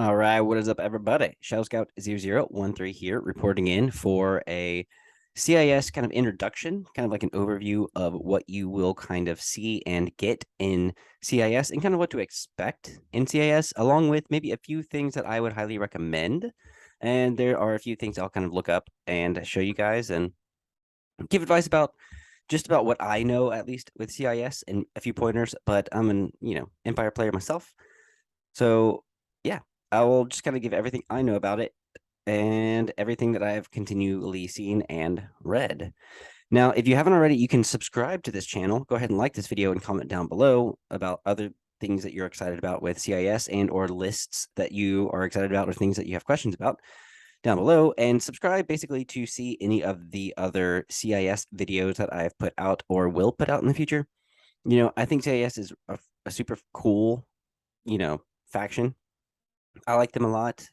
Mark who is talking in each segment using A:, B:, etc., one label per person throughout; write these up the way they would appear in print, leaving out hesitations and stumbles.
A: All right, what is up, everybody? Shadow Scout 0013 here, reporting in for a CIS kind of introduction, kind of like an overview of what you will kind of see and get in CIS and kind of what to expect in CIS, along with maybe a few things that I would highly recommend. And there are a few things I'll kind of look up and show you guys and give advice about just about what I know, at least with CIS, and a few pointers. But I'm an, Empire player myself. So yeah, I will just kind of give everything I know about it and everything that I have continually seen and read. Now, if you haven't already, you can subscribe to this channel. Go ahead and like this video and comment down below about other things that you're excited about with CIS and or lists that you are excited about or things that you have questions about down below, and subscribe basically to see any of the other CIS videos that I've put out or will put out in the future. I think CIS is a super cool, faction. I like them a lot.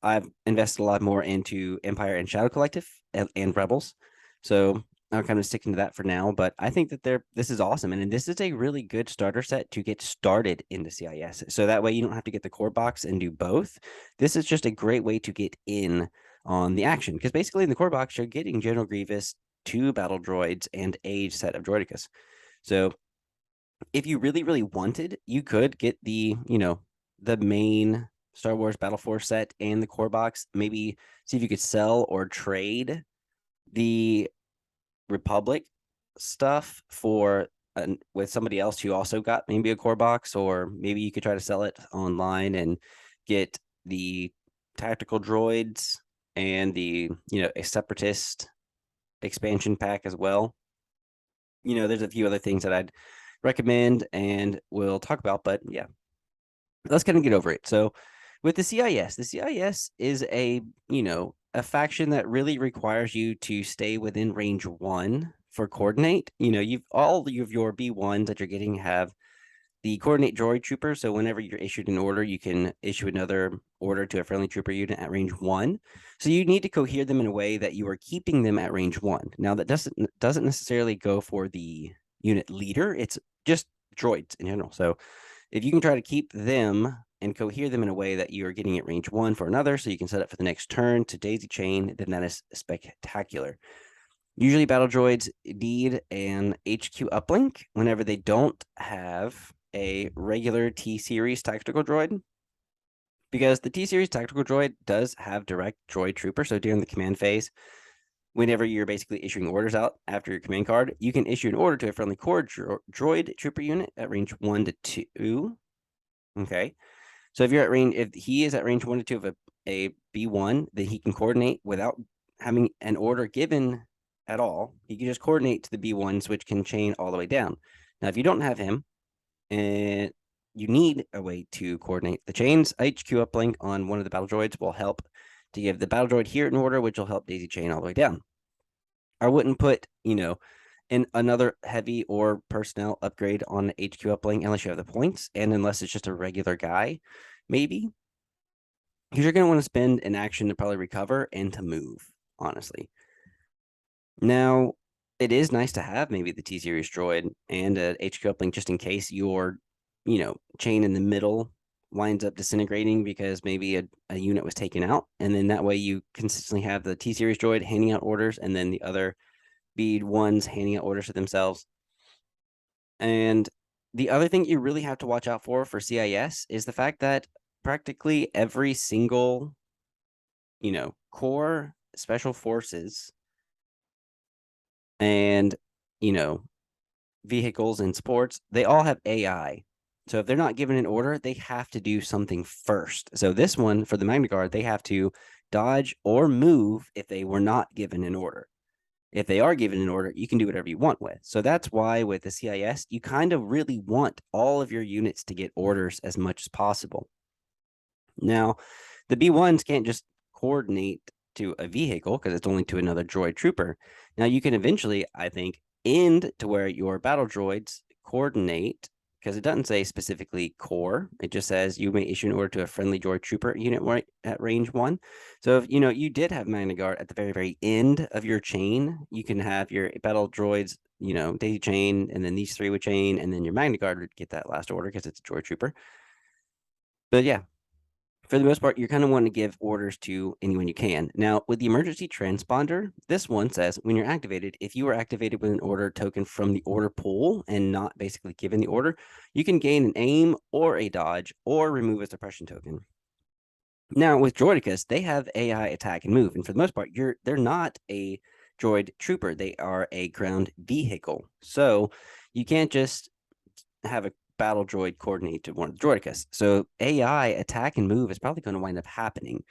A: I've invested a lot more into Empire and Shadow Collective and Rebels. So I'm kind of sticking to that for now. But I think that this is awesome. And this is a really good starter set to get started into CIS. So that way you don't have to get the core box and do both. This is just a great way to get in on the action. Because basically in the core box, you're getting General Grievous, 2 battle droids, and a set of droidicas. So if you really, really wanted, you could get the main Star Wars Battle Force set and the core box. Maybe see if you could sell or trade the Republic stuff for with somebody else who also got maybe a core box, or maybe you could try to sell it online and get the tactical droids and the a separatist expansion pack as well. There's a few other things that I'd recommend and we'll talk about, but yeah, let's kind of get over it. So with the CIS is a faction that really requires you to stay within range 1 for coordinate. You've all of your B1s that you're getting have the coordinate droid trooper. So whenever you're issued an order, you can issue another order to a friendly trooper unit at range 1. So you need to cohere them in a way that you are keeping them at range 1. Now that doesn't necessarily go for the unit leader. It's just droids in general. So if you can try to keep them and cohere them in a way that you are getting at range 1 for another, so you can set up for the next turn to daisy chain, then that is spectacular. Usually battle droids need an HQ uplink whenever they don't have a regular T-Series tactical droid, because the T-Series tactical droid does have direct droid trooper. So during the command phase, whenever you're basically issuing orders out after your command card, you can issue an order to a friendly core droid trooper unit at range 1 to 2. Okay. So if he is at range 1 to 2 of a B1, then he can coordinate without having an order given at all. He can just coordinate to the B1s, which can chain all the way down. Now, if you don't have him and you need a way to coordinate the chains, HQ uplink on one of the battle droids will help to give the battle droid here an order, which will help daisy chain all the way down. I wouldn't put, in another heavy or personnel upgrade on the HQ uplink unless you have the points, and unless it's just a regular guy, maybe. Because you're going to want to spend an action to probably recover and to move, honestly. Now, it is nice to have maybe the T-Series droid and a HQ uplink just in case your, chain in the middle winds up disintegrating because maybe a unit was taken out. And then that way you consistently have the T-Series droid handing out orders and then the other B1s handing out orders to themselves. And the other thing you really have to watch out for CIS is the fact that practically every single, core special forces and, vehicles and sports, they all have AI. So if they're not given an order, they have to do something first. So this one for the MagnaGuard, they have to dodge or move if they were not given an order. If they are given an order, you can do whatever you want with. So that's why with the CIS, you kind of really want all of your units to get orders as much as possible. Now, the B1s can't just coordinate to a vehicle because it's only to another droid trooper. Now, you can eventually, I think, end to where your battle droids coordinate, because it doesn't say specifically core. It just says you may issue an order to a friendly droid trooper unit right at range 1. So if you did have MagnaGuard at the very, very end of your chain, you can have your battle droids, daisy chain, and then these 3 would chain, and then your MagnaGuard would get that last order because it's a droid trooper. But yeah, for the most part, you're kind of wanting to give orders to anyone you can. Now, with the emergency transponder, this one says when you're activated, if you are activated with an order token from the order pool and not basically given the order, you can gain an aim or a dodge or remove a suppression token. Now, with Droidicus, they have AI attack and move, and for the most part, they're not a droid trooper. They are a ground vehicle. So you can't just have a battle droid coordinate to one of the Droidicus. So AI attack and move is probably going to wind up happening.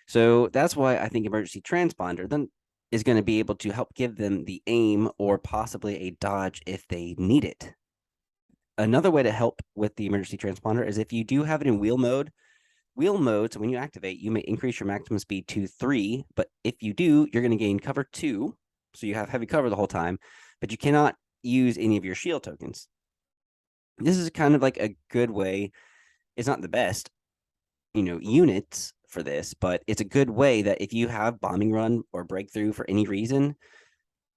A: So that's why I think emergency transponder then is going to be able to help give them the aim or possibly a dodge if they need it. Another way to help with the emergency transponder is if you do have it in wheel mode, so when you activate, you may increase your maximum speed to 3, but if you do, you're going to gain cover 2, so you have heavy cover the whole time, but you cannot use any of your shield tokens. This is kind of like a good way. It's not the best, units for this, but it's a good way that if you have bombing run or breakthrough for any reason,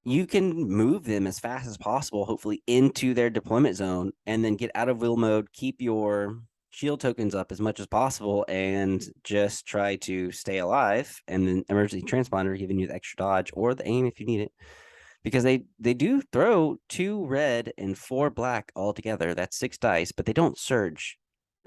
A: you can move them as fast as possible, hopefully into their deployment zone, and then get out of wheel mode, keep your shield tokens up as much as possible, and just try to stay alive. And then emergency transponder giving you the extra dodge or the aim if you need it, because they do throw 2 red and 4 black all together. That's 6 dice, but they don't surge.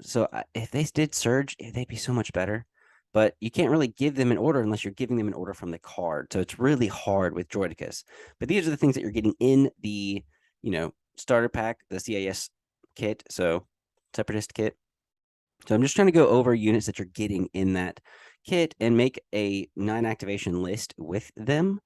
A: So if they did surge, they'd be so much better. But you can't really give them an order unless you're giving them an order from the card. So it's really hard with Droidicus. But these are the things that you're getting in the, starter pack, the CIS kit, so Separatist kit. So I'm just trying to go over units that you're getting in that kit and make a 9 activation list with them.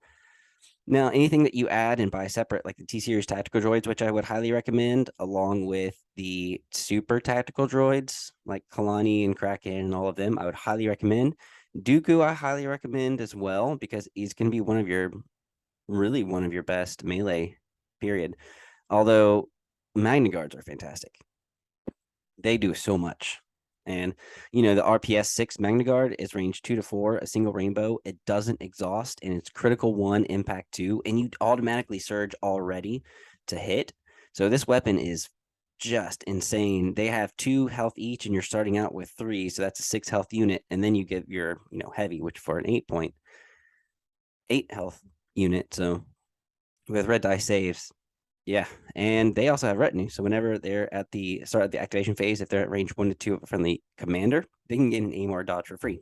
A: Now, anything that you add and buy separate, like the T-Series tactical droids, which I would highly recommend, along with the super tactical droids, like Kalani and Kraken and all of them, I would highly recommend. Dooku, I highly recommend as well, because he's going to be one of your best melee, period. Although, MagnaGuards are fantastic. They do so much. And, the RPS 6 MagnaGuard is range 2 to 4, a single rainbow. It doesn't exhaust, and it's critical 1, impact 2, and you automatically surge already to hit. So this weapon is just insane. They have 2 health each, and you're starting out with 3, so that's a 6 health unit. And then you get your, heavy, which for an 8 health unit. So with red die saves, yeah, and they also have retinue. So whenever they're at the start of the activation phase, if they're at range 1 to 2 of a friendly commander, they can get an aim or a dodge for free.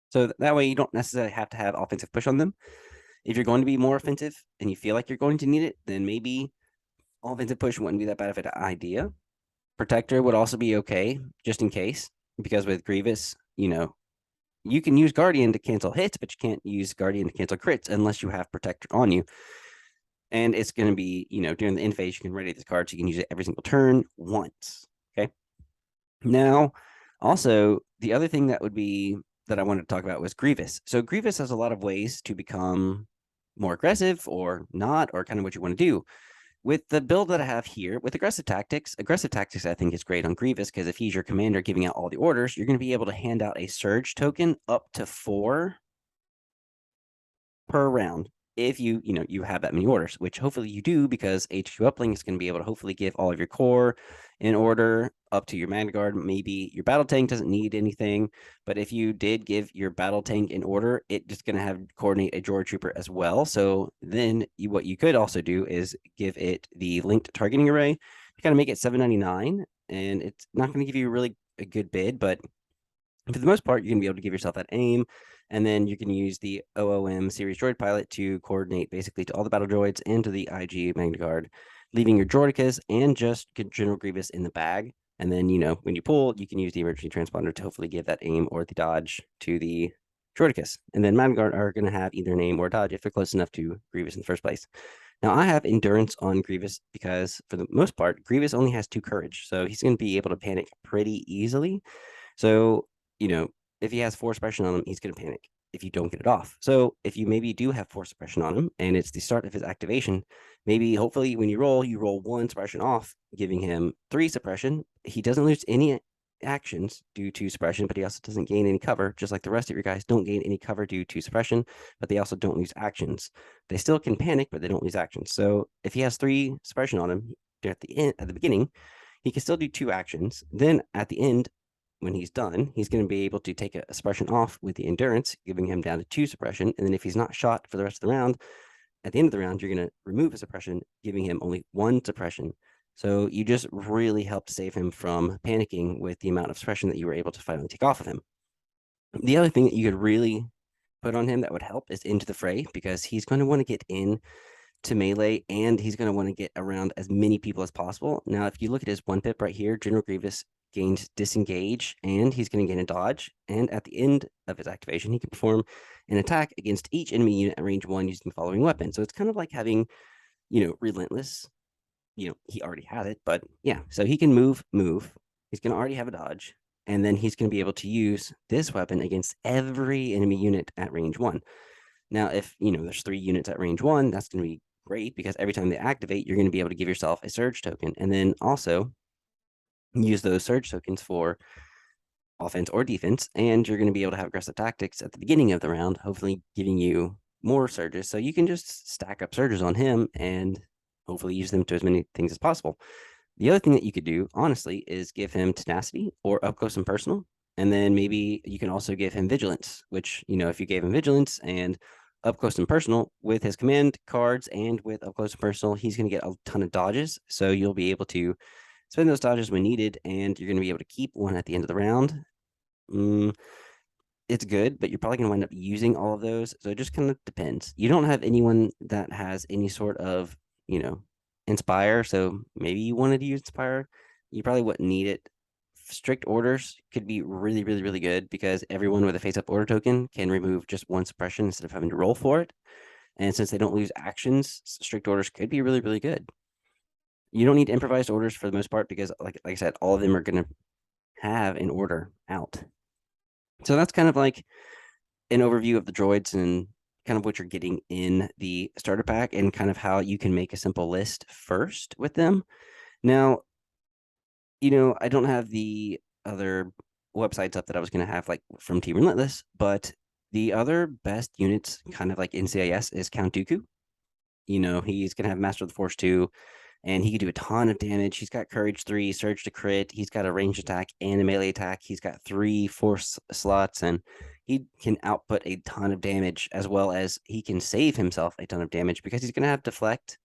A: So that way you don't necessarily have to have offensive push on them. If you're going to be more offensive and you feel like you're going to need it, then maybe offensive push wouldn't be that bad of an idea. Protector would also be okay, just in case, because with Grievous, you can use Guardian to cancel hits, but you can't use Guardian to cancel crits unless you have Protector on you. And it's going to be, during the end phase, you can ready this card so you can use it every single turn once. Okay. Now, also, the other thing that I wanted to talk about was Grievous. So Grievous has a lot of ways to become more aggressive or not, or kind of what you want to do. With the build that I have here, with aggressive tactics, I think is great on Grievous, because if he's your commander giving out all the orders, you're going to be able to hand out a surge token up to 4 per round. If you have that many orders, which hopefully you do, because HQ uplink is going to be able to hopefully give all of your core in order up to your MagnaGuard. Maybe your battle tank doesn't need anything, but if you did give your battle tank in order, it's just going to have coordinate a droid trooper as well. So then what you could also do is give it the linked targeting array to kind of make it 799, and it's not going to give you really a good bid, but for the most part, you're going to be able to give yourself that aim, and then you can use the OOM series droid pilot to coordinate basically to all the battle droids and to the IG MagnaGuard, leaving your Droidicas and just General Grievous in the bag. And then, when you pull, you can use the emergency transponder to hopefully give that aim or the dodge to the Droidicas. And then MagnaGuard are going to have either an aim or dodge if they're close enough to Grievous in the first place. Now, I have endurance on Grievous because, for the most part, Grievous only has 2 courage, so he's going to be able to panic pretty easily. So, if he has 4 suppression on him, he's going to panic if you don't get it off. So if you maybe do have 4 suppression on him and it's the start of his activation, maybe hopefully when you roll 1 suppression off, giving him 3 suppression. He doesn't lose any actions due to suppression, but he also doesn't gain any cover, just like the rest of your guys don't gain any cover due to suppression, but they also don't lose actions. They still can panic, but they don't lose actions. So if he has 3 suppression on him at the beginning, he can still do 2 actions. Then at the end, when he's done, he's going to be able to take a suppression off with the endurance, giving him down to 2 suppression. And then if he's not shot for the rest of the round, at the end of the round, you're going to remove a suppression, giving him only 1 suppression. So you just really helped save him from panicking with the amount of suppression that you were able to finally take off of him. The other thing that you could really put on him that would help is Into the Fray, because he's going to want to get in to melee, and he's going to want to get around as many people as possible. Now, if you look at his 1-pip right here, General Grievous gains disengage, and he's going to gain a dodge. And at the end of his activation, he can perform an attack against each enemy unit at range 1 using the following weapon. So it's kind of like having, Relentless. He already had it, but yeah. So he can move. He's going to already have a dodge, and then he's going to be able to use this weapon against every enemy unit at range 1. Now, if, there's 3 units at range 1, that's going to be great, because every time they activate, you're going to be able to give yourself a surge token, and then also use those surge tokens for offense or defense, and you're going to be able to have aggressive tactics at the beginning of the round, hopefully giving you more surges. So you can just stack up surges on him and hopefully use them to as many things as possible. The other thing that you could do, honestly, is give him tenacity or up close and personal. And then maybe you can also give him vigilance, which, if you gave him vigilance and up close and personal with his command cards and with up close and personal, he's going to get a ton of dodges. So you'll be able to spend those dodges when needed, and you're going to be able to keep one at the end of the round. It's good, but you're probably going to wind up using all of those. So it just kind of depends. You don't have anyone that has any sort of, Inspire. So maybe you wanted to use Inspire. You probably wouldn't need it. Strict orders could be really, really, really good, because everyone with a face-up order token can remove just 1 suppression instead of having to roll for it. And since they don't lose actions, strict orders could be really, really good. You don't need improvised orders for the most part, because like I said, all of them are going to have an order out. So that's kind of like an overview of the droids and kind of what you're getting in the starter pack, and kind of how you can make a simple list first with them. Now, I don't have the other websites up that I was going to have, like from Team Relentless, but the other best units kind of like in CIS is Count Dooku. He's going to have Master of the Force 2, and he can do a ton of damage. He's got Courage 3, Surge to Crit. He's got a ranged attack and a melee attack. He's got 3 force slots, and he can output a ton of damage, as well as he can save himself a ton of damage, because he's going to have Deflect,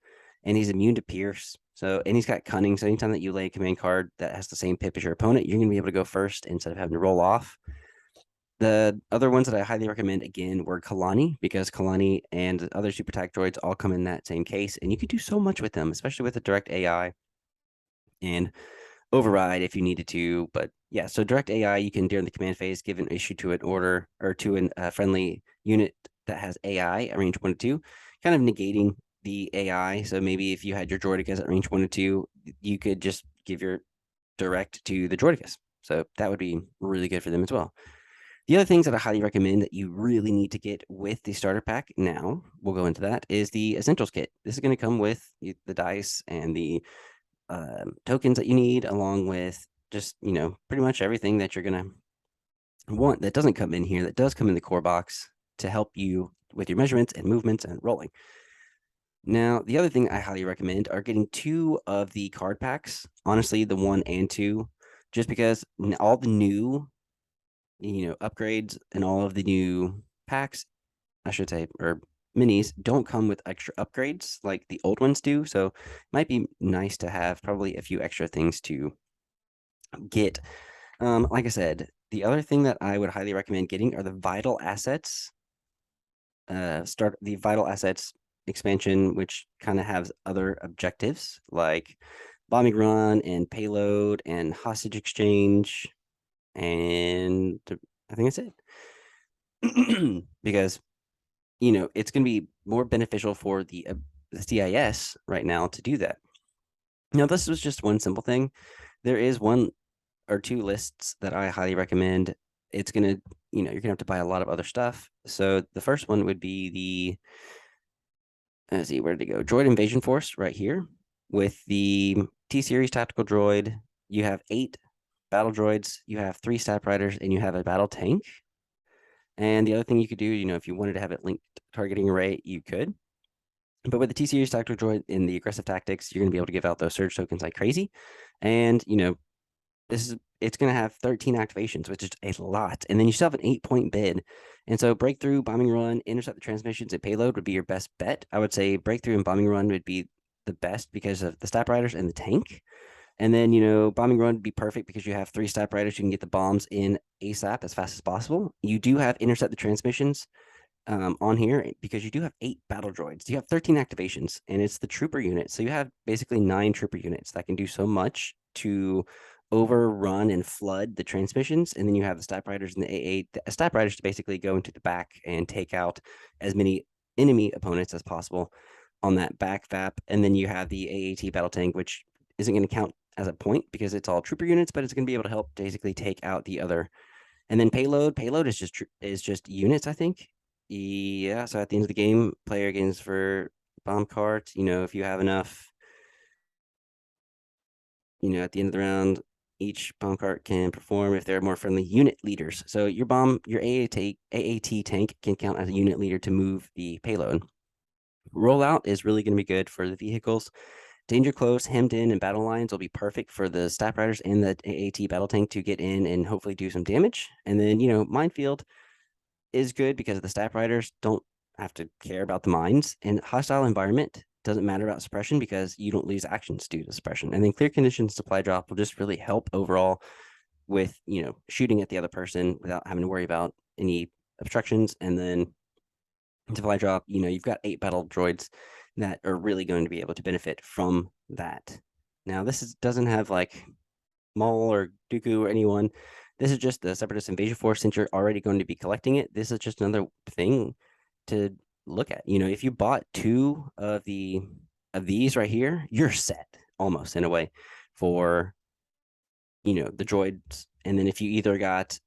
A: and he's immune to Pierce. So, and he's got Cunning. So anytime that you lay a command card that has the same pip as your opponent, you're going to be able to go first instead of having to roll off. The other ones that I highly recommend, again, were Kalani, because Kalani and other super attack droids all come in that same case, and you can do so much with them, especially with the direct AI and override if you needed to. But yeah, so direct AI, you can, during the command phase, give an issue to an order or to a friendly unit that has AI at range 1 to 2, kind of negating the AI. So maybe if you had your Droidicas at range 1 to 2, you could just give your direct to the Droidicas. So that would be really good for them as well. The other things that I highly recommend that you really need to get with the starter pack, now we'll go into that, is the Essentials Kit. This is going to come with the dice and the tokens that you need, along with just, pretty much everything that you're going to want that doesn't come in here, that does come in the core box to help you with your measurements and movements and rolling. Now, the other thing I highly recommend are getting 2 of the card packs. Honestly, the 1 and 2, just because all the new upgrades and all of the new packs, I should say, or minis, don't come with extra upgrades like the old ones do. So it might be nice to have probably a few extra things to get. Like I said, the other thing that I would highly recommend getting are the Vital Assets. Start the Vital Assets expansion, which kind of has other objectives like bombing run and payload and hostage exchange, and I think that's it. Because it's going to be more beneficial for the CIS right now to do that. Now, this was just one simple thing. There is 1 or 2 lists that I highly recommend. It's going to, you're going to have to buy a lot of other stuff. So the first one would be the, let's see, where did it go? Droid Invasion Force right here. With the T-Series Tactical Droid, you have 8 battle droids, you have 3 stat riders, and you have a battle tank. And the other thing you could do, if you wanted to have it linked targeting array, you could. But with the T-Series Tactical Droid in the aggressive tactics, you're going to be able to give out those surge tokens like crazy. And, this is it's going to have 13 activations, which is a lot. And then you still have an 8-point bid. And so breakthrough, bombing run, intercept the transmissions, and payload would be your best bet. I would say breakthrough and bombing run would be the best because of the stab riders and the tank. And then, bombing run would be perfect because you have 3 stab riders. You can get the bombs in ASAP as fast as possible. You do have intercept the transmissions on here because you do have 8 battle droids. You have 13 activations, and it's the trooper unit. So you have basically 9 trooper units that can do so much to overrun and flood the transmissions. And then you have the stab riders and the AA stab riders to basically go into the back and take out as many enemy opponents as possible on that back VAP. And then you have the AAT battle tank, which isn't going to count as a point because it's all trooper units, but it's going to be able to help basically take out the other. And then payload is just units, I think. Yeah, so at the end of the game, player gains for bomb cart. If you have enough, at the end of the round, each bomb cart can perform if they're more friendly unit leaders. So your AAT tank can count as a unit leader to move the payload. Rollout is really going to be good for the vehicles. Danger close, hemmed in, and battle lines will be perfect for the stab riders and the AAT battle tank to get in and hopefully do some damage. And then, minefield is good because the stab riders don't have to care about the mines. And hostile environment doesn't matter about suppression because you don't lose actions due to suppression. And then clear conditions supply drop will just really help overall with, shooting at the other person without having to worry about any obstructions. And then supply drop, you've got 8 battle droids that are really going to be able to benefit from that. Now, doesn't have like Maul or Dooku or anyone. This is just the Separatist Invasion Force. Since you're already going to be collecting it, this is just another thing to look at. If you bought 2 of these right here, you're set almost in a way for the droids. And then if you either got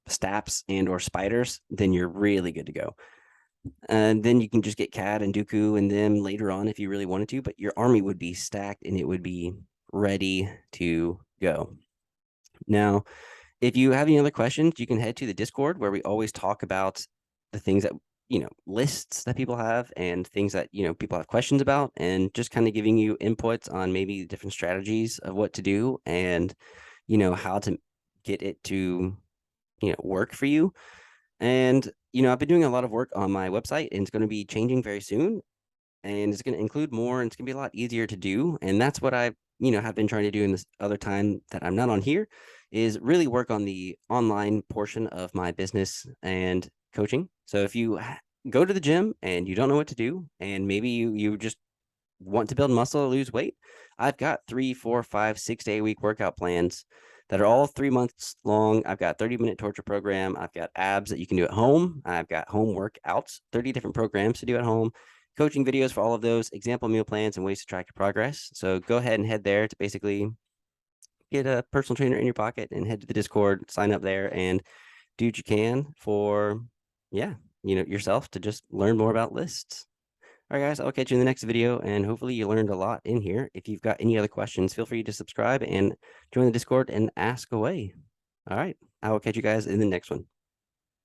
A: Staps and or spiders, then you're really good to go. And then you can just get Cad and Dooku and them later on if you really wanted to, but your army would be stacked and it would be ready to go. Now, if you have any other questions, you can head to the Discord where we always talk about the things that, lists that people have and things that, people have questions about, and just kind of giving you inputs on maybe different strategies of what to do and, how to get it to, work for you. And, I've been doing a lot of work on my website, and it's going to be changing very soon. And it's going to include more, and it's going to be a lot easier to do. And that's what I, have been trying to do in this other time that I'm not on here, is really work on the online portion of my business and coaching. So if you go to the gym and you don't know what to do, and maybe you just want to build muscle or lose weight, I've got 3, 4, 5, 6 day a week workout plans that are all 3 months long. I've got 30-minute torture program. I've got abs that you can do at home. I've got home workouts, 30 different programs to do at home, coaching videos for all of those, example meal plans, and ways to track your progress. So go ahead and head there to basically get a personal trainer in your pocket and head to the Discord, sign up there, and do what you can for, yourself to just learn more about lists. All right, guys, I'll catch you in the next video, and hopefully you learned a lot in here. If you've got any other questions, feel free to subscribe and join the Discord and ask away. All right, I will catch you guys in the next one.